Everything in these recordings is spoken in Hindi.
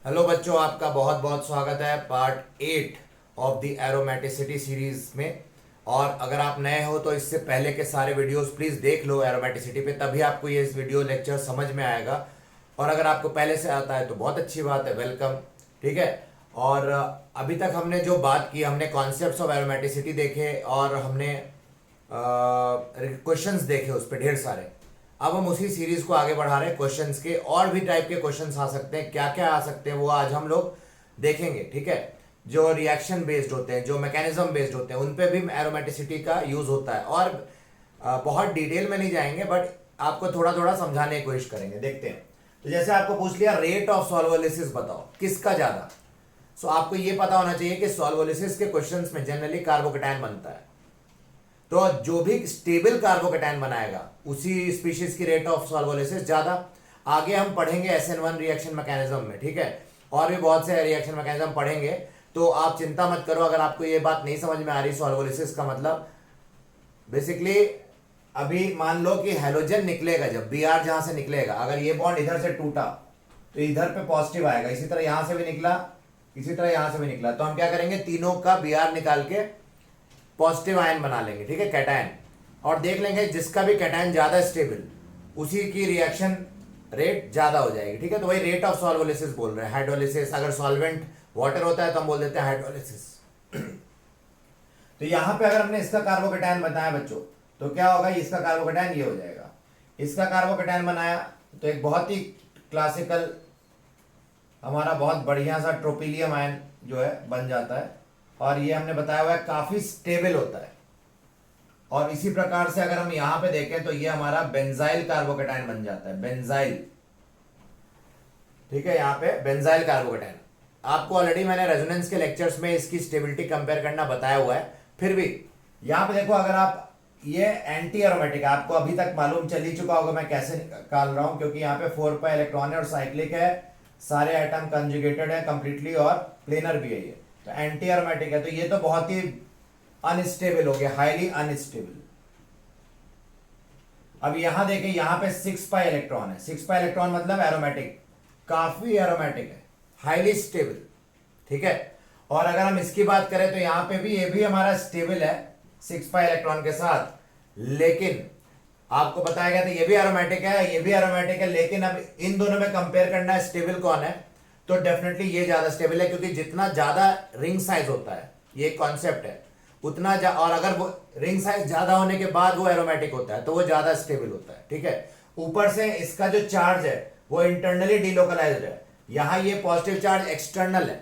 हेलो बच्चों, आपका बहुत बहुत स्वागत है part 8 of the aromaticity series में। और अगर आप नए हो तो इससे पहले के सारे वीडियोस प्लीज़ देख लो एरोमेटिसिटी पे, तभी आपको ये इस वीडियो लेक्चर समझ में आएगा। और अगर आपको पहले से आता है तो बहुत अच्छी बात है, वेलकम। ठीक है। और अभी तक हमने जो बात की, हमने कॉन्सेप्ट्स ऑफ एरोमेटिसिटी देखे और हमने क्वेश्चंस देखे उस पर ढेर सारे। अब हम उसी सीरीज को आगे बढ़ा रहे हैं। क्वेश्चंस के और भी टाइप के क्वेश्चंस आ सकते हैं, क्या क्या आ सकते हैं वो आज हम लोग देखेंगे। ठीक है। जो रिएक्शन बेस्ड होते हैं, जो मैकेनिज्म बेस्ड होते हैं, उन पे भी एरोमेटिसिटी का यूज होता है। और बहुत डिटेल में नहीं जाएंगे, बट आपको थोड़ा थोड़ा समझाने की कोशिश करेंगे। देखते हैं। तो जैसे आपको पूछ लिया रेट ऑफ सॉल्वोलिसिस बताओ, किसका ज्यादा। सो आपको ये पता होना चाहिए कि सॉल्वोलिसिस के क्वेश्चंस में जनरली कार्बोकेटायन बनता है। तो जो भी स्टेबल कार्बोकेटायन बनाएगा उसी स्पीशीज की रेट ऑफ सॉल्वोलिसिस ज्यादा। आगे हम पढ़ेंगे SN1 रिएक्शन मैकेनिज्म में। ठीक है। और भी बहुत से रिएक्शन मैकेनिज्म पढ़ेंगे, तो आप चिंता मत करो अगर आपको ये बात नहीं समझ में आ रही। सॉल्वोलिसिस का मतलब बेसिकली, अभी मान लो कि हेलोजन निकलेगा, जब Br जहां से निकलेगा, अगर ये बॉन्ड इधर से टूटा तो इधर पे पॉजिटिव आएगा, इसी तरह यहां से भी निकला, इसी तरह यहां से भी निकला, तो हम क्या करेंगे, तीनों का Br निकाल के पॉजिटिव आयन बना लेंगे। ठीक है, कैटायन। और देख लेंगे जिसका भी कैटायन ज्यादा स्टेबल, उसी की रिएक्शन रेट ज्यादा हो जाएगी। ठीक है। तो वही रेट ऑफ सॉल्वोलिसिस बोल रहे हैं। हाइड्रोलिसिस, अगर सॉल्वेंट वाटर होता है तो हम बोल देते हैं हाइड्रोलिसिस। तो यहां पे अगर हमने इसका कार्बोकेटायन बताया बच्चों, तो क्या होगा, इसका कार्बोकेटायन ये हो जाएगा। इसका कार्बोकेटायन बनाया तो एक बहुत ही क्लासिकल हमारा बहुत बढ़िया सा ट्रोपिलियम आयन जो है बन जाता है। और ये हमने बताया हुआ है काफी स्टेबल होता है। और इसी प्रकार से अगर हम यहां पे देखें तो ये हमारा बेंजाइल कार्बोकेटायन बन जाता है, बेंजाइल। ठीक है, यहां पे बेंजाइल कार्बोकेटायन। आपको ऑलरेडी मैंने रेजोनेंस के लेक्चर्स में इसकी स्टेबिलिटी कंपेयर करना बताया हुआ है। फिर भी यहां पे देखो, अगर आप ये एंटी एरोमेटिक, आपको अभी तक मालूम चल ही चुका होगा मैं कैसे निकाल रहा हूं, क्योंकि यहाँ पे 4 पाई इलेक्ट्रॉन है और साइक्लिक है, सारे एटम कंजुगेटेड है कंप्लीटली और प्लेनर भी है ये, तो एंटी एरोमेटिक है। तो ये तो बहुत ही अनस्टेबल हो गया, हाईली अनस्टेबल। अब यहां देखें, यहां पे 6 पाई इलेक्ट्रॉन है। 6 पाई इलेक्ट्रॉन मतलब एरोमेटिक, काफी एरोमेटिक है, हाईली स्टेबल। ठीक है। और अगर हम इसकी बात करें तो यहां पे भी ये भी हमारा स्टेबल है 6 पाई इलेक्ट्रॉन के साथ, लेकिन आपको बताया गया था ये भी एरोमेटिक है, ये भी एरोमेटिक है, लेकिन अब इन दोनों में कंपेयर करना है स्टेबल कौन है, तो डेफिनेटली ये ज्यादा स्टेबल है, क्योंकि जितना ज्यादा रिंग साइज होता है, ये कॉन्सेप्ट है, उतना और अगर वो रिंग साइज ज्यादा होने के बाद वो एरोमेटिक होता है तो वो ज्यादा स्टेबल होता है। ठीक है। ऊपर से इसका जो चार्ज है वो इंटरनली डिलोकलाइज्ड है। यहां ये पॉजिटिव चार्ज एक्सटर्नल है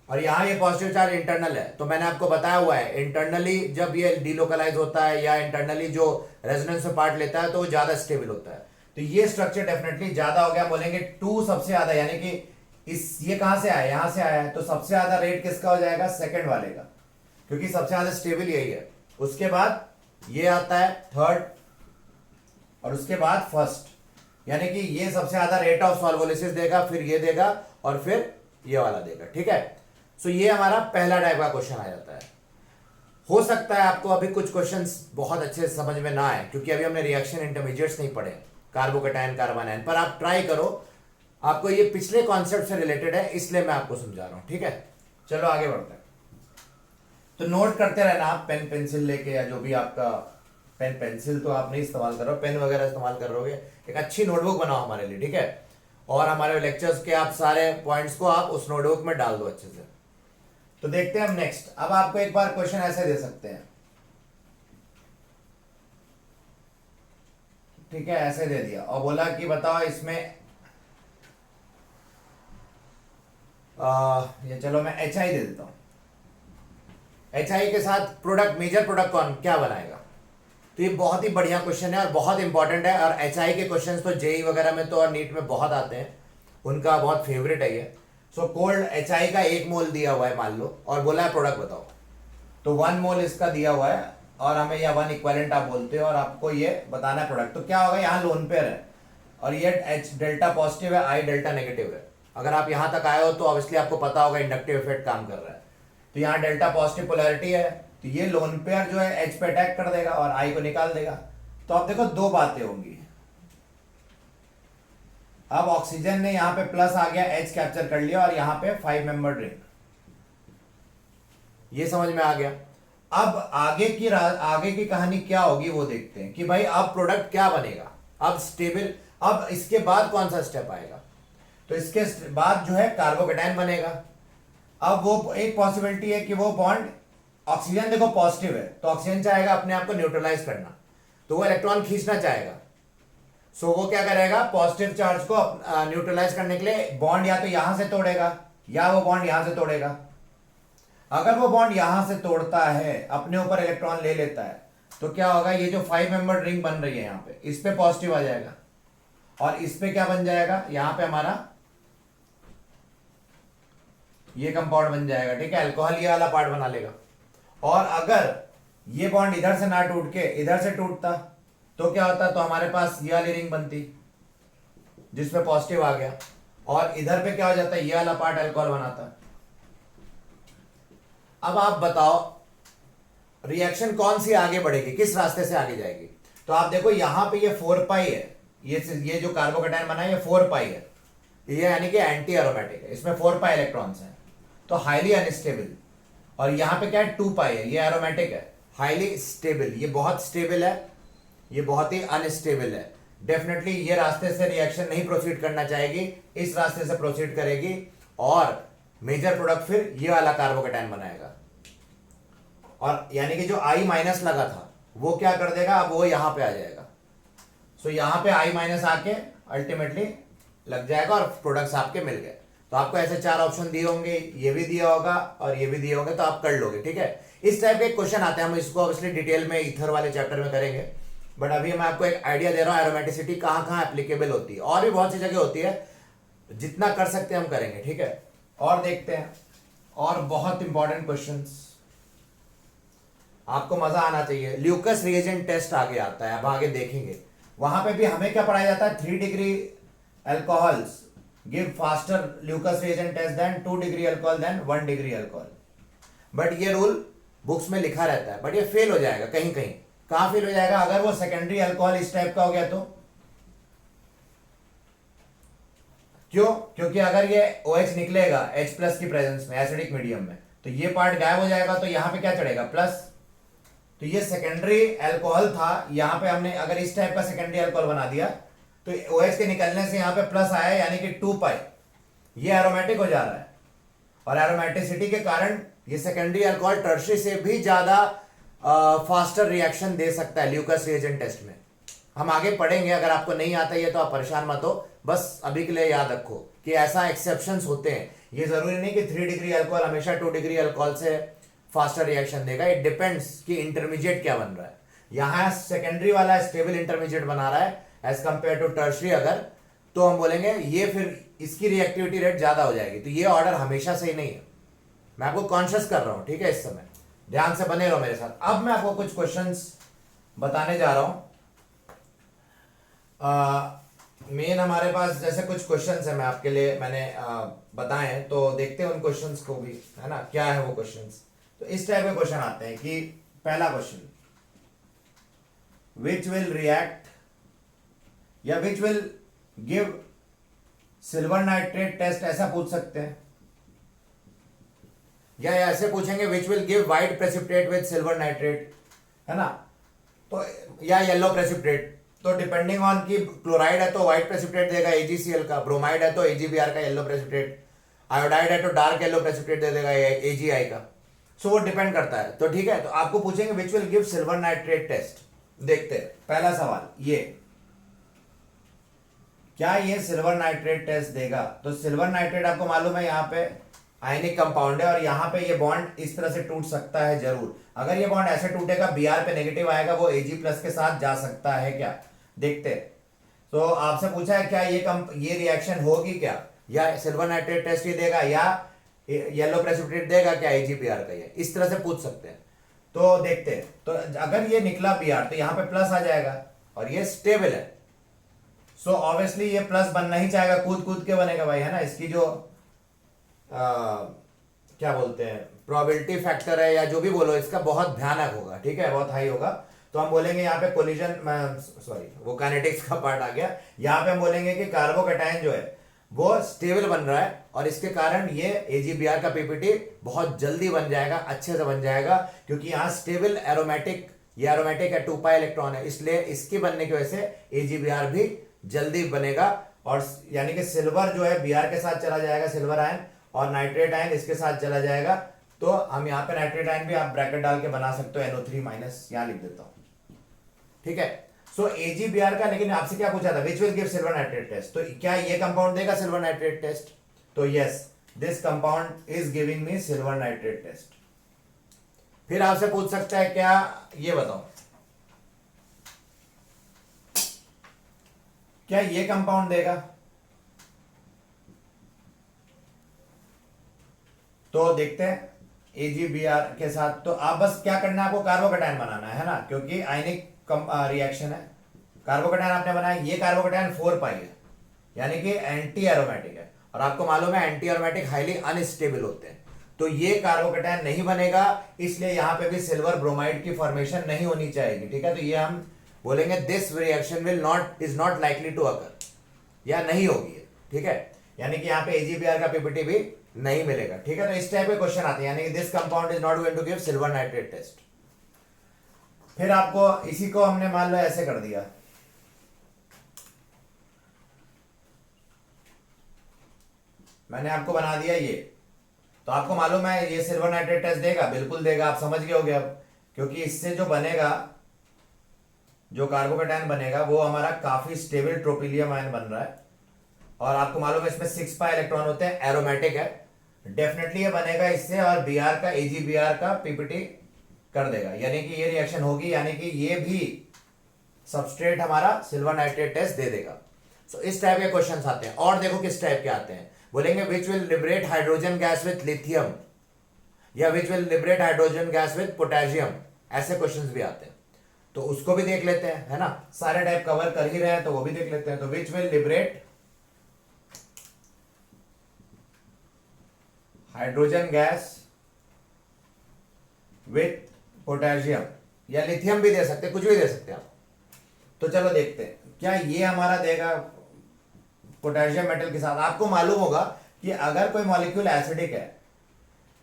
और यहां ये पॉजिटिव चार्ज इंटरनल है। तो मैंने आपको बताया हुआ है, इंटरनली जब ये डिलोकलाइज होता है या इंटरनली जो रेजोनेंस में पार्ट लेता है तो वो ज्यादा स्टेबल होता है। तो ये स्ट्रक्चर डेफिनेटली ज्यादा हो गया। बोलेंगे 2 सबसे ज्यादा, यानी कि ये कहां से आया, यहां से आया है, तो सबसे ज्यादा रेट किसका हो जाएगा, सेकंड वाले का, क्योंकि सबसे ज्यादा स्टेबल यही है। उसके बाद ये आता है थर्ड, और उसके बाद फर्स्ट, यानी कि ये सबसे ज्यादा रेट ऑफ सॉल्वोलिसिस देगा, फिर ये देगा, और फिर ये वाला देगा। ठीक है। सो ये हमारा पहला टाइप का क्वेश्चन आ जाता है। हो सकता है आपको अभी कुछ क्वेश्चंस बहुत अच्छे से समझ में ना आए, क्योंकि अभी हमने रिएक्शन इंटरमीडिएट्स नहीं पढ़े, कार्बोकेटायन कार्बन आयन, पर आप ट्राई करो। आपको ये पिछले कॉन्सेप्ट से रिलेटेड है, इसलिए मैं आपको समझा रहा हूं। ठीक है। चलो आगे बढ़ते हैं। तो नोट करते रहना आप, पेन पेंसिल लेके, या जो भी आपका पेन पेंसिल तो आप नहीं इस्तेमाल कर रहे हो, पेन वगैरह इस्तेमाल कर रहे हो। एक अच्छी नोटबुक बनाओ हमारे लिए। ठीक है। और हमारे लेक्चर्स के आप सारे पॉइंट्स को आप उस नोटबुक में डाल दो अच्छे से। तो देखते हैं हम नेक्स्ट। अब आपको एक बार क्वेश्चन ऐसे दे सकते हैं, ठीक है, ऐसे दे दिया और बोला कि बताओ इसमें ये चलो मैं HI दे देता हूं। HI के साथ प्रोडक्ट, मेजर प्रोडक्ट कौन क्या बनाएगा। तो ये बहुत ही बढ़िया क्वेश्चन है और बहुत इंपॉर्टेंट है। और HI के क्वेश्चंस तो जेई वगैरह में तो और नीट में बहुत आते हैं, उनका बहुत फेवरेट है ये। सो कोल्ड HI का 1 मोल दिया हुआ है मान लो, और बोला है प्रोडक्ट बताओ, तो 1 मोल इसका दिया हुआ है, और हमें यह 1 इक्विवेलेंट आप बोलते हो, और आपको ये बताना है प्रोडक्ट। तो क्या होगा, यहाँ लोन पेयर है और ये H डेल्टा पॉजिटिव है, I डेल्टा नेगेटिव है। अगर आप यहां तक आए हो तो ऑब्वियसली आपको पता होगा इंडक्टिव इफेक्ट काम कर रहा है। तो यहाँ डेल्टा पॉजिटिव पोलैरिटी है, तो ये लोन पेयर जो है H पे अटैक कर देगा और I को निकाल देगा। तो आप देखो 2 बातें होंगी, अब ऑक्सीजन ने यहाँ पे प्लस आ गया, H कैप्चर कर लिया और यहाँ पे 5 मेंबर रिंग, ये समझ में आ गया। अब आगे की कहानी क्या होगी वो देखते हैं कि भाई अब प्रोडक्ट क्या बनेगा। अब स्टेबल, अब इसके बाद कौन सा स्टेप आएगा, तो इसके बाद जो है कार्बोकेटाइन बनेगा। अब वो एक पॉसिबिलिटी है कि वो बॉन्ड, ऑक्सीजन देखो पॉजिटिव है तो ऑक्सीजन चाहेगा अपने आप को न्यूट्रलाइज करना, तो वो इलेक्ट्रॉन खींचना चाहेगा। सो वो क्या करेगा, पॉजिटिव चार्ज को न्यूट्रलाइज करने के लिए बॉन्ड या तो यहां से तोड़ेगा या वो बॉन्ड यहां से तोड़ेगा। अगर वो बॉन्ड यहां से तोड़ता है, अपने ऊपर इलेक्ट्रॉन ले लेता है, तो क्या होगा, ये जो 5 मेंबर रिंग बन रही है यहाँ पे, इस पे पॉजिटिव आ जाएगा और इस पे क्या बन जाएगा, यहां पे हमारा ये कंपाउंड बन जाएगा, ठीक है, अल्कोहल ये वाला पार्ट बना लेगा। और अगर ये बॉन्ड इधर से ना टूट के इधर से टूटता तो क्या होता, तो हमारे पास ये वाली रिंग बनती जिसपे पॉजिटिव आ गया और इधर पे क्या हो जाता है, ये वाला पार्ट अल्कोहल बनाता। अब आप बताओ रिएक्शन कौन सी आगे बढ़ेगी, किस रास्ते से आगे जाएगी। तो आप देखो यहां पे ये 4 पाई है, ये जो कार्बोकेटाइन बना है ये 4 पाई है, ये यानी कि एंटी एरोमेटिक है, इसमें 4 पाई इलेक्ट्रॉन्स हैं, तो हाईली अनस्टेबल। और यहां पे क्या है, 2 पाई है, ये एरोमेटिक है, हाईली स्टेबल। ये बहुत स्टेबल है, ये बहुत ही अनस्टेबल है। डेफिनेटली ये रास्ते से रिएक्शन नहीं प्रोसीड करना चाहेगी, इस रास्ते से प्रोसीड करेगी और मेजर प्रोडक्ट फिर ये वाला कार्बोकेटाइन बनाएगा। और यानी कि जो I माइनस लगा था वो क्या कर देगा, अब वो यहां पे आ जाएगा। सो यहां पे I माइनस आके अल्टीमेटली लग जाएगा और प्रोडक्ट्स आपके मिल गए। तो आपको ऐसे 4 ऑप्शन दिए होंगे, ये भी दिया होगा और ये भी दिए होंगे, तो आप कर लोगे, ठीक है। इस टाइप के क्वेश्चन आते हैं, हम इसको ऑब्वियसली डिटेल में ईथर वाले चैप्टर में करेंगे, बट अभी मैं आपको एक आइडिया दे रहा हूं एरोमेटिसिटी कहां कहां एप्लीकेबल होती है, और भी बहुत सी जगह होती है, जितना कर सकते हैं हम करेंगे, ठीक है। और देखते हैं, और बहुत इंपॉर्टेंट क्वेश्चंस, आपको मजा आना चाहिए। ल्यूकस रिएजेंट टेस्ट आगे आता है, अब आगे देखेंगे, वहां पे भी हमें क्या पढ़ाया जाता है, 3 degree alcohols give faster Lucas reagent test than 2 degree alcohol than 1 degree alcohol. But ये रूल बुक्स में लिखा रहता है, बट ये फेल हो जाएगा कहीं कहीं। कहां फेल हो जाएगा, अगर वो सेकेंडरी अल्कोहल इस टाइप का हो गया तो। क्यों, क्योंकि अगर ये OH निकलेगा H+ की प्रेजेंस में एसिडिक मीडियम में, तो ये पार्ट गायब हो जाएगा, तो यहां पे क्या चढ़ेगा, प्लस। तो ये सेकेंडरी अल्कोहल था, यहां पे हमने अगर इस टाइप का सेकेंडरी अल्कोहल बना दिया तो OH के निकलने से यहां पे प्लस आया, यानी कि 2 पाई, ये एरोमेटिक हो जा रहा है। और एरोमेटिसिटी के कारण ये सेकेंडरी अल्कोहल टर्शरी से भी ज्यादा फास्टर रिएक्शन दे सकता है ल्यूकस रिएजेंट टेस्ट में। हम आगे पढ़ेंगे, अगर आपको नहीं आता ये तो आप परेशान मत हो, बस अभी के लिए याद रखो कि ऐसा एक्सेप्शंस होते हैं। ये जरूरी नहीं कि 3 डिग्री अल्कोहल हमेशा 2 डिग्री अल्कोहल से फास्टर रिएक्शन देगा, इट डिपेंड्स कि इंटरमीडिएट क्या बन रहा है। यहां सेकेंडरी वाला स्टेबल इंटरमीडिएट बना रहा है एज कंपेयर टू टर्शरी, अगर तो हम बोलेंगे ये फिर इसकी रिएक्टिविटी रेट ज्यादा हो जाएगी। तो ये ऑर्डर हमेशा सही नहीं है, मैं आपको कॉन्शियस कर रहा हूं, ठीक है। इस समय ध्यान से बने रहो मेरे साथ। अब मैं आपको कुछ क्वेश्चंस बताने जा रहा हूं। मेन हमारे पास जैसे कुछ क्वेश्चंस है, मैं आपके लिए मैंने बताए हैं, तो देखते हैं उन क्वेश्चंस को भी, है ना, क्या है वो क्वेश्चंस। तो इस टाइप के क्वेश्चन आते हैं कि पहला क्वेश्चन, विच विल रिएक्ट या which will give silver nitrate test, ऐसा पूछ सकते हैं। या ऐसे पूछेंगे which will give white precipitate with silver nitrate, है ना, तो या येलो प्रेसिपिटेट। तो डिपेंडिंग ऑन कि क्लोराइड है तो व्हाइट प्रेसिपिटेट देगा AgCl का, ब्रोमाइड है तो AgBr का येलो प्रेसिपिटेट, आयोडाइड है तो डार्क येलो प्रेसिपिटेट दे देगा AgI का। सो वो डिपेंड करता है। तो ठीक है, तो आपको पूछेंगे which will give silver nitrate test. देखते हैं पहला सवाल, ये क्या ये सिल्वर नाइट्रेट टेस्ट देगा। तो सिल्वर नाइट्रेट आपको मालूम है यहाँ पे आयनिक कंपाउंड है और यहाँ पे ये बॉन्ड इस तरह से टूट सकता है जरूर। अगर ये बॉन्ड ऐसे टूटेगा, Br पे नेगेटिव आएगा, वो Ag+ के साथ जा सकता है क्या, देखते हैं। तो आपसे पूछा है क्या ये रिएक्शन होगी क्या, या सिल्वर नाइट्रेट टेस्ट ये देगा या येलो प्रेसिपिटेट देगा क्या AgBr का, ये इस तरह से पूछ सकते हैं। तो देखते हैं, तो अगर ये निकला Br तो यहाँ पे प्लस आ जाएगा और ये स्टेबल है। सो ऑब्वियसली ये प्लस बनना ही चाहेगा, कूद कूद के बनेगा भाई, है ना। इसकी जो क्या बोलते हैं प्रोबेबिलिटी फैक्टर है या जो भी बोलो, इसका बहुत भयानक होगा, ठीक है, बहुत हाई होगा। तो हम बोलेंगे यहाँ पे कोलिजन, सॉरी वो काइनेटिक्स का पार्ट आ गया। यहाँ पे हम बोलेंगे कि कार्बोकैटायन जो है वो स्टेबल बन रहा है और इसके कारण ये AgBr का पीपीटी बहुत जल्दी बन जाएगा, अच्छे से बन जाएगा, क्योंकि यहाँ स्टेबल एरोमेटिक, ये एरोमेटिक है 2 पाई इलेक्ट्रॉन है, इसलिए इसकी बनने की वजह से AgBr भी जल्दी बनेगा। और यानी कि सिल्वर जो है Br के साथ चला जाएगा, सिल्वर आयन, और नाइट्रेट आयन इसके साथ चला जाएगा। तो हम यहाँ पे नाइट्रेट आयन भी आप ब्रैकेट डाल के बना सकते हो, NO3- यहाँ लिख देता हूं, ठीक है। सो AgBr का, लेकिन आपसे क्या पूछा था, which will give silver nitrate test, तो क्या ये कंपाउंड देगा सिल्वर नाइट्रेट टेस्ट? तो yes, this compound is giving me silver nitrate test. फिर आपसे पूछ सकता है क्या, ये बताओ क्या ये कंपाउंड देगा? तो देखते हैं AgBr के साथ। तो आप बस क्या करना है, आपको कार्बोकैटायन बनाना है ना, क्योंकि आयनिक रिएक्शन है। कार्बोकैटायन आपने बनाया, ये कार्बोकैटायन 4 पाई है, यानी कि एंटी एरोमेटिक है, और आपको मालूम है एंटी एरोमेटिक हाईली अनस्टेबल होते हैं। तो ये कार्बोकैटायन नहीं बनेगा, इसलिए यहां पे भी सिल्वर ब्रोमाइड की फॉर्मेशन नहीं होनी चाहिए, ठीक है। तो ये हम बोलेंगे this reaction will not, is not likely to occur, या नहीं होगी, ठीक है। यानी कि यहाँ पे AgBr का पीपीटी भी नहीं मिलेगा, ठीक है। तो इस टाइप के क्वेश्चन आते हैं, यानी कि this compound is not going to give silver nitrate test. फिर आपको इसी को हमने मान लो ऐसे कर दिया, मैंने आपको बना दिया ये, तो आपको मालूम है ये सिल्वर नाइट्रेट टेस्ट देगा, बिल्कुल देगा, आप समझ गए होगे अब, क्योंकि इससे जो बनेगा, जो कार्बोकैटायन बनेगा वो हमारा काफी स्टेबल ट्रोपिलियम आयन बन रहा है, और आपको मालूम है इसमें 6 पाई इलेक्ट्रॉन होते हैं, एरोमेटिक है, डेफिनेटली ये बनेगा इससे, और Br का AgBr का पीपीटी कर देगा, यानी कि ये रिएक्शन होगी, यानी कि ये भी सबस्ट्रेट हमारा सिल्वर नाइट्रेट टेस्ट दे देगा। सो इस टाइप के क्वेश्चंस आते हैं। और देखो किस टाइप के आते हैं, बोलेंगे which will liberate hydrogen gas with lithium, या which will liberate hydrogen gas with potassium, ऐसे क्वेश्चंस भी आते हैं, तो उसको भी देख लेते हैं, है ना। सारे टाइप कवर कर ही रहे हैं तो वो भी देख लेते हैं। तो विच will liberate hydrogen gas with potassium, या लिथियम भी दे सकते, कुछ भी दे सकते हैं आप। तो चलो देखते हैं क्या ये हमारा देगा पोटेशियम मेटल के साथ। आपको मालूम होगा कि अगर कोई मॉलिक्यूल एसिडिक है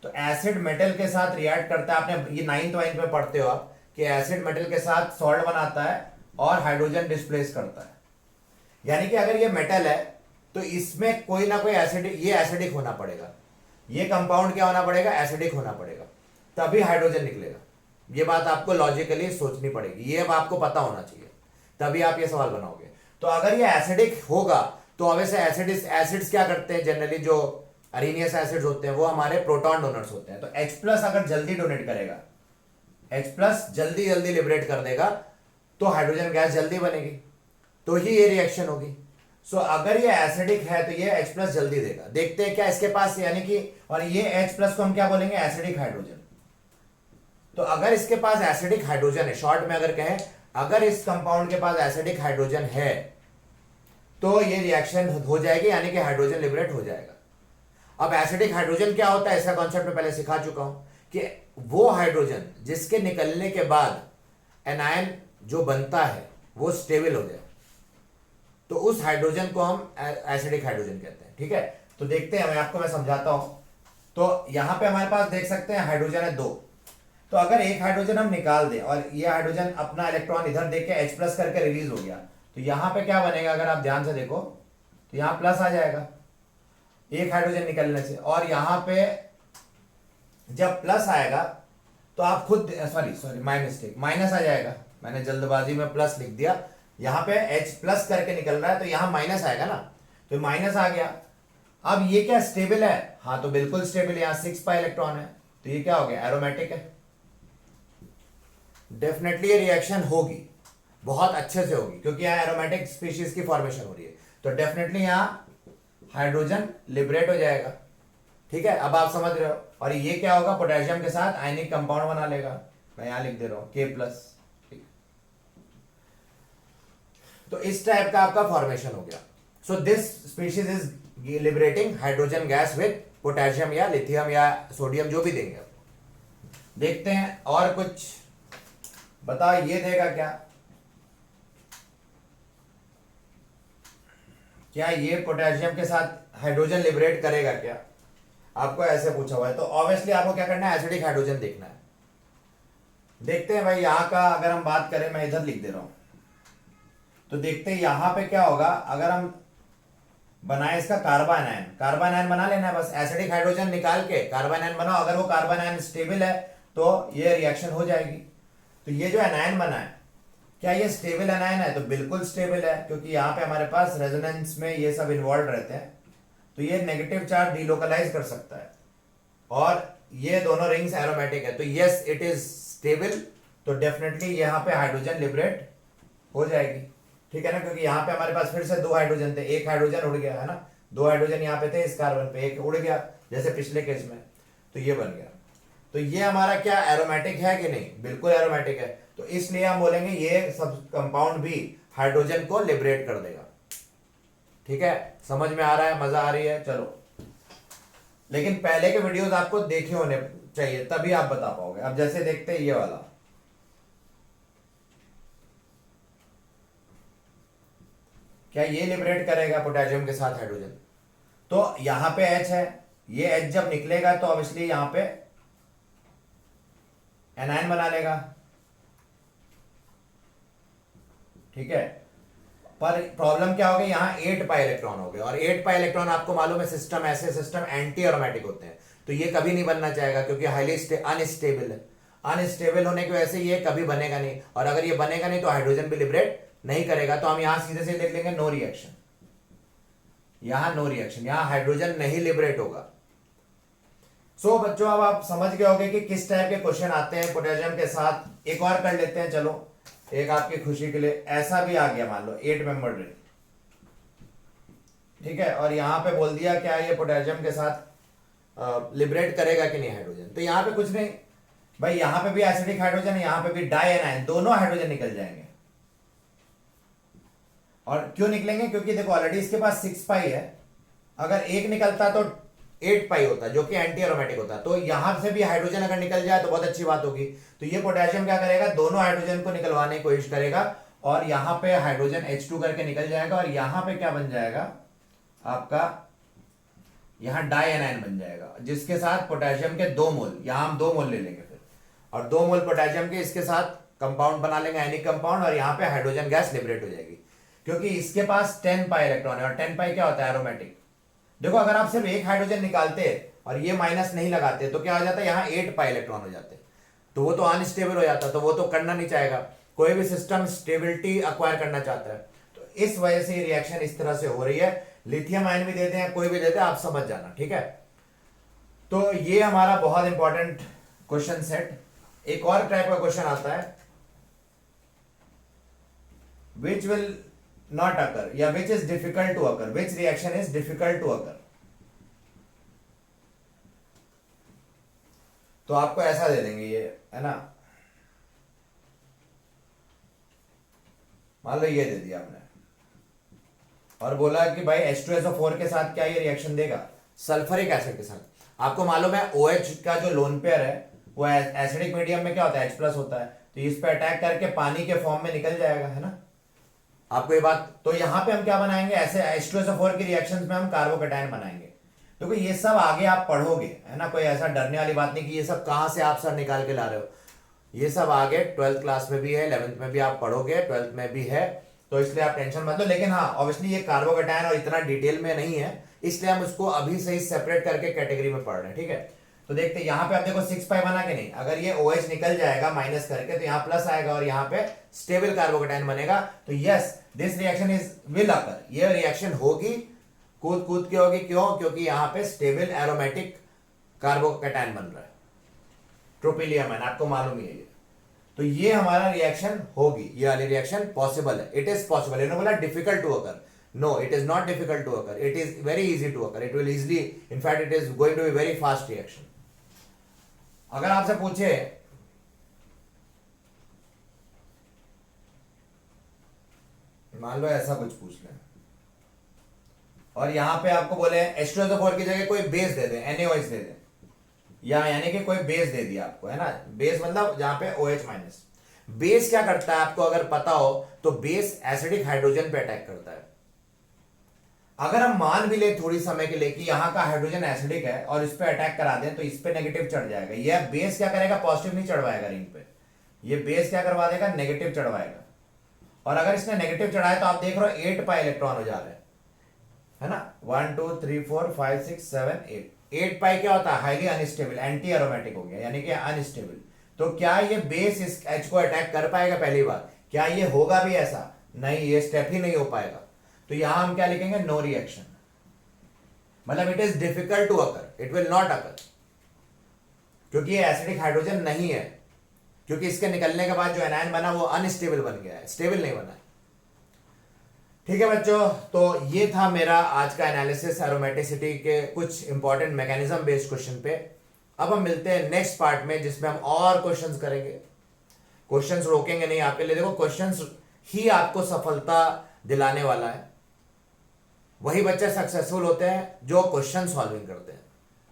तो एसिड मेटल के साथ रिएक्ट करता है, आपने ये 9th वाइन पे पढ़ते हो आप कि एसिड मेटल के साथ सॉल्ट बनाता है और हाइड्रोजन डिस्प्लेस करता है। यानी कि अगर ये मेटल है तो इसमें कोई ना कोई एसिडिक, ये एसिडिक होना पड़ेगा, ये कंपाउंड क्या होना पड़ेगा, एसिडिक होना पड़ेगा, तभी हाइड्रोजन निकलेगा। ये बात आपको लॉजिकली सोचनी पड़ेगी, ये अब आपको पता होना चाहिए, तभी आप ये सवाल बनाओगे। तो अगर ये एसिडिक होगा तो ऑब्वियसली एसिड्स क्या करते हैं, जनरली जो अरीनियस एसिड्स होते हैं वो हमारे प्रोटॉन डोनर्स होते हैं। तो H+ अगर जल्दी डोनेट करेगा, H+ जल्दी जल्दी लिबरेट कर देगा, तो हाइड्रोजन गैस जल्दी बनेगी, तो ही ये रिएक्शन होगी। सो अगर ये एसिडिक है तो ये H+ जल्दी देगा। देखते हैं क्या इसके पास, यानी कि, और ये H+ को हम क्या बोलेंगे, एसिडिक हाइड्रोजन। तो अगर इसके पास एसिडिक हाइड्रोजन है, शॉर्ट में अगर कहें, अगर इस कंपाउंड के पास एसिडिक हाइड्रोजन है तो ये रिएक्शन हो जाएगी, यानी कि हाइड्रोजन लिबरेट हो जाएगा। अब एसिडिक हाइड्रोजन क्या होता है, इसका कॉन्सेप्ट में पहले सिखा चुका हूं कि वो हाइड्रोजन जिसके निकलने के बाद एनायन जो बनता है वो स्टेबल हो जाए, तो उस हाइड्रोजन को हम एसिडिक हाइड्रोजन कहते हैं, ठीक है। तो देखते हैं, मैं समझाता हूं। तो यहां पे हमारे पास देख सकते हैं हाइड्रोजन है 2, तो अगर एक हाइड्रोजन हम निकाल दें और ये हाइड्रोजन अपना इलेक्ट्रॉन इधर देके H+ करके रिलीज हो गया, तो यहां पे क्या बनेगा, अगर आप ध्यान से देखो तो यहां प्लस आ जाएगा एक हाइड्रोजन निकलने से, और यहां पे जब प्लस आएगा तो आप खुद, सॉरी माय मिस्टेक, माइनस आ जाएगा, मैंने जल्दबाजी में प्लस लिख दिया, यहां पे H+ करके निकल रहा है तो यहां माइनस आएगा ना, तो माइनस आ गया। अब ये क्या स्टेबल है, हाँ तो बिल्कुल स्टेबल है, यहां 6 पाई इलेक्ट्रॉन है, तो ये क्या हो गया, एरोमेटिक है। डेफिनेटली ये रिएक्शन होगी, बहुत अच्छे से होगी, क्योंकि यहाँ एरोमेटिक स्पीशीज की फॉर्मेशन हो रही है, तो डेफिनेटली यहाँ हाइड्रोजन लिबरेट हो जाएगा, ठीक है। अब आप समझ रहे हो, और ये क्या होगा, पोटेशियम के साथ आयनिक कंपाउंड बना लेगा, मैं यहां लिख दे रहा हूं K+, ठीक। तो इस टाइप का आपका फॉर्मेशन हो गया। So this species is liberating hydrogen gas with potassium या लिथियम या सोडियम, जो भी देंगे। देखते हैं और कुछ बताओ ये देगा क्या? क्या ये पोटेशियम के साथ हाइड्रोजन लिबरेट करेगा क्या? आपको ऐसे पूछा हुआ है, तो ऑब्वियसली आपको क्या करना है, एसिडिक हाइड्रोजन देखना है। देखते हैं भाई यहाँ का अगर हम बात करें, मैं इधर लिख दे रहा हूं, तो देखते हैं यहाँ पे क्या होगा। अगर हम बनाए इसका कार्बन आयन, कार्बन आयन बना लेना है बस, एसिडिक हाइड्रोजन निकाल के कार्बन आयन बनाओ। अगर वो कार्बन आयन स्टेबल है तो ये रिएक्शन हो जाएगी। तो ये जो एनायन बना है, क्या ये स्टेबल एनायन है? तो बिल्कुल स्टेबल है, क्योंकि यहाँ पे हमारे पास रेजोनेंस में ये सब इन्वॉल्व रहते हैं, तो ये नेगेटिव चार्ज डिलोकलाइज कर सकता है। और ये दोनों रिंग्स एरोमेटिक है, तो यस इट इज स्टेबल, तो डेफिनेटली यहाँ पे हाइड्रोजन लिबरेट हो जाएगी, ठीक है ना। क्योंकि यहाँ पे हमारे पास फिर से दो हाइड्रोजन थे, एक हाइड्रोजन उड़ गया है ना, दो हाइड्रोजन यहाँ पे थे इस कार्बन पे, एक उड़ गया जैसे पिछले केस में, तो ये बन गया। तो ये हमारा क्या एरोमेटिक है कि नहीं? बिल्कुल एरोमेटिक है, तो इसलिए हम बोलेंगे ये सब कंपाउंड भी हाइड्रोजन को लिबरेट कर देगा। ठीक है, समझ में आ रहा है, मजा आ रही है? चलो, लेकिन पहले के वीडियोस आपको देखे होने चाहिए, तभी आप बता पाओगे। अब जैसे देखते हैं ये वाला, क्या ये लिबरेट करेगा पोटेशियम के साथ हाइड्रोजन? तो यहां पे H है, ये H जब निकलेगा तो ऑब्वियसली यहां पे एनायन बना लेगा, ठीक है। पर प्रॉब्लम क्या हो गई, यहाँ 8 पाई इलेक्ट्रॉन हो गए, और 8 पाई इलेक्ट्रॉन आपको मालूम है सिस्टम, ऐसे सिस्टम एंटी एरोमेटिक होते हैं, तो ये कभी नहीं बनना चाहेगा, क्योंकि हाईली अनस्टेबल है। अनस्टेबल होने की वजह से ये कभी बनेगा नहीं, और अगर ये बनेगा नहीं तो हाइड्रोजन भी लिबरेट नहीं करेगा। तो हम यहां सीधे से लिख लेंगे नो रिएक्शन, यहां नो रिएक्शन, यहां हाइड्रोजन नहीं लिबरेट होगा। सो बच्चों, अब आप समझ गए होंगे कि किस टाइप के क्वेश्चन आते हैं पोटेशियम के साथ। एक और कर लेते हैं, चलो, एक आपकी खुशी के लिए ऐसा भी आ गया, मान लो 8 मेंबर रिंग, ठीक है, और यहां पे बोल दिया क्या ये पोटेशियम के साथ लिबरेट करेगा कि नहीं हाइड्रोजन। तो यहां पे कुछ नहीं भाई, यहां पे भी एसिडिक हाइड्रोजन है, यहां पे भी डाई एनायन, दोनों हाइड्रोजन निकल जाएंगे। और क्यों निकलेंगे? क्योंकि देखो ऑलरेडी इसके पास 6 पाई है, अगर एक निकलता तो 8 पाई होता, जो कि एंटी एरोमेटिक होता। तो यहां से भी हाइड्रोजन अगर निकल जाए तो बहुत अच्छी बात होगी। तो ये पोटेशियम क्या करेगा, दोनों हाइड्रोजन को निकलवाने की कोशिश करेगा, और यहां पे हाइड्रोजन H2 करके निकल जाएगा, और यहां पे क्या बन जाएगा आपका, यहां डाई एनायन बन जाएगा, जिसके साथ पोटेशियम के 2 मोल, यहां हम 2 मोल ले लेंगे फिर, और 2 मोल पोटेशियम के इसके साथ कंपाउंड बना लेंगे, आयनिक कंपाउंड, और यहां पे हाइड्रोजन गैस लिबरेट हो जाएगी। क्योंकि इसके पास 10 पाई इलेक्ट्रॉन है, और 10 पाई क्या होता है, एरोमेटिक। देखो अगर आप सिर्फ एक हाइड्रोजन निकालते और ये माइनस नहीं लगाते तो क्या हो जाता है, यहाँ 8 पाई इलेक्ट्रॉन हो जाते, तो वो तो अनस्टेबल हो जाता, तो वो तो करना नहीं चाहेगा। कोई भी सिस्टम स्टेबिलिटी अक्वायर करना चाहता है, तो इस वजह से ये रिएक्शन इस तरह से हो रही है। लिथियम आयन भी देते हैं, कोई भी देते हैं, आप समझ जाना, ठीक है। तो ये हमारा बहुत इंपॉर्टेंट क्वेश्चन सेट। एक और टाइप का क्वेश्चन आता है, विच विल not occur, या which is difficult to occur, which reaction is difficult to occur। तो आपको ऐसा दे देंगे ये, है ना, मान लो ये दे दिया आपने, और बोला कि भाई H2SO4 के साथ क्या ये रिएक्शन देगा, सल्फ्यूरिक एसिड के साथ। आपको मालूम है OH का जो लोन पेयर है वो एसिडिक मीडियम में क्या होता है, H+ होता है, तो इस पे अटैक करके पानी के फॉर्म में निकल जाएगा, है ना, आपको ये बात। तो यहां पे हम क्या बनाएंगे, ऐसे H2SO4 की रिएक्शंस में हम कार्बोकैटायन बनाएंगे। तो ये सब आगे आप पढ़ोगे, है ना, कोई ऐसा डरने वाली बात नहीं कि ये सब कहां से आप सर निकाल के ला रहे हो। ये सब आगे 12th क्लास में भी है, 11th में भी आप पढ़ोगे, 12th में भी है, तो इसलिए आप टेंशन मत लो। लेकिन हाँ, ऑब्वियसली ये कार्बोकैटायन और इतना डिटेल में नहीं है, इसलिए हम उसको अभी से ही सेपरेट करके कैटेगरी में पढ़ रहे हैं, ठीक है। तो देखते हैं यहाँ पे आप देखो 6 पाई बना के नहीं, अगर ये OH निकल जाएगा माइनस करके तो यहाँ प्लस आएगा, और यहाँ पे स्टेबल कार्बोकैटायन बनेगा। तो yes, this reaction is will occur, ये रिएक्शन होगी, कूद कूद के होगी। क्यों? क्योंकि यहाँ पे स्टेबल एरोमेटिक कार्बोकैटायन बन रहा है, ट्रोपिलियम है, आपको मालूम ही है ये। तो ये हमारा रिएक्शन होगी, ये वाली रिएक्शन पॉसिबल है, इट इज पॉसिबल। इन्होंने बोला difficult to occur, no it is not difficult to occur, it is very easy to occur, it will easily, in fact it is going to be very fast reaction। अगर आपसे पूछे मान लो ऐसा कुछ पूछ लें, और यहां पे आपको बोले H2SO4 की जगह कोई बेस दे दे, NaOH दे दे, या यानी कि कोई बेस दे दिया आपको, है ना, बेस मतलब जहां पे OH माइनस, बेस क्या करता है आपको अगर पता हो तो बेस एसिडिक हाइड्रोजन पे अटैक करता है। अगर हम मान भी ले थोड़ी समय के लिए कि यहां का हाइड्रोजन एसिडिक है और इस पे अटैक करा दें तो इस पे नेगेटिव चढ़ जाएगा। यह बेस क्या करेगा, पॉजिटिव नहीं चढ़वाएगा रिंग पे, ये बेस क्या करवा देगा, नेगेटिव चढ़वाएगा। और अगर इसने नेगेटिव चढ़ाया तो आप देख रहे हो 8 पाई इलेक्ट्रॉन हो जा रहे हैं, है ना। 1 2 3 4 5 6 7 8 पाई क्या होता है, हाईली अनस्टेबल, एंटी एरोमेटिक हो गया, यानी कि अनस्टेबल। तो क्या ये बेस इस एच को अटैक कर पाएगा, पहली बार क्या ये होगा भी ऐसा, नहीं, ये स्टेप ही नहीं हो पाएगा। तो यहां हम क्या लिखेंगे, नो रिएक्शन, मतलब it is difficult to occur, it will not occur, क्योंकि ये एसिडिक हाइड्रोजन नहीं है, क्योंकि इसके निकलने के बाद जो एनायन बना वो अनस्टेबल बन गया है, स्टेबल नहीं बना है। ठीक है बच्चों, तो ये था मेरा आज का एनालिसिस एरोमेटिसिटी के कुछ इंपॉर्टेंट मैकेनिज्म बेस्ड क्वेश्चन पे। अब हम मिलते हैं नेक्स्ट पार्ट में जिसमें हम और क्वेश्चंस करेंगे। क्वेश्चंस रोकेंगे नहीं आपके लिए, देखो क्वेश्चंस ही आपको सफलता दिलाने वाला है। वही बच्चे सक्सेसफुल होते हैं जो क्वेश्चन सॉल्विंग करते हैं।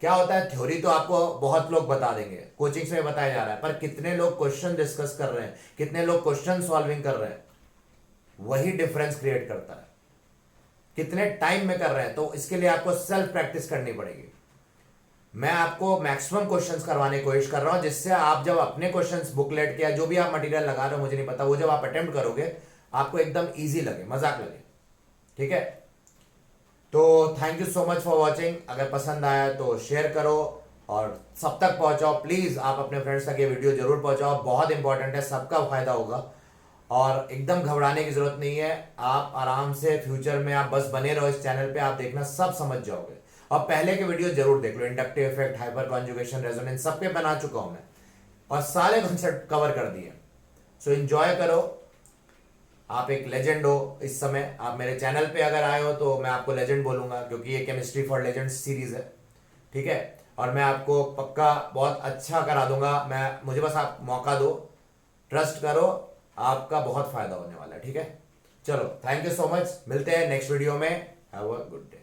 क्या होता है, थ्योरी तो आपको बहुत लोग बता देंगे, कोचिंग्स में बताया जा रहा है, पर कितने लोग क्वेश्चन डिस्कस कर रहे हैं, कितने लोग क्वेश्चन सॉल्विंग कर रहे हैं, वही डिफरेंस क्रिएट करता है। कितने टाइम में कर रहे हैं, तो इसके लिए आपको सेल्फ प्रैक्टिस करनी पड़ेगी। मैं आपको मैक्सिमम क्वेश्चंस करवाने की कोशिश कर रहा हूं, जिससे आप जब अपने क्वेश्चंस बुकलेट के या जो भी आप मटेरियल लगा रहे हो मुझे नहीं पता, वो जब आप अटेम्प्ट करोगे आपको एकदम ईजी लगे, मजाक लगे। ठीक है, तो thank you so much for watching. अगर पसंद आया तो शेयर करो और सब तक पहुंचाओ प्लीज, आप अपने फ्रेंड्स तक ये वीडियो जरूर पहुंचाओ, बहुत इंपॉर्टेंट है, सबका फायदा होगा। और एकदम घबराने की जरूरत नहीं है, आप आराम से फ्यूचर में आप बस बने रहो इस चैनल पे, आप देखना सब समझ जाओगे। और पहले के वीडियो जरूर देख लो, inductive effect, hyperconjugation, resonance, सब पे बना चुका हूं मैं और सारे कॉन्सेप्ट कवर कर दिए। सो एंजॉय करो, आप एक लेजेंड हो इस समय। आप मेरे चैनल पे अगर आए हो तो मैं आपको लेजेंड बोलूंगा, क्योंकि ये केमिस्ट्री फॉर लेजेंड्स सीरीज है। ठीक है, और मैं आपको पक्का बहुत अच्छा करा दूंगा, मुझे बस आप मौका दो, ट्रस्ट करो, आपका बहुत फायदा होने वाला है। ठीक है, चलो थैंक यू सो मच, मिलते हैं नेक्स्ट वीडियो में, हैव अ गुड डे।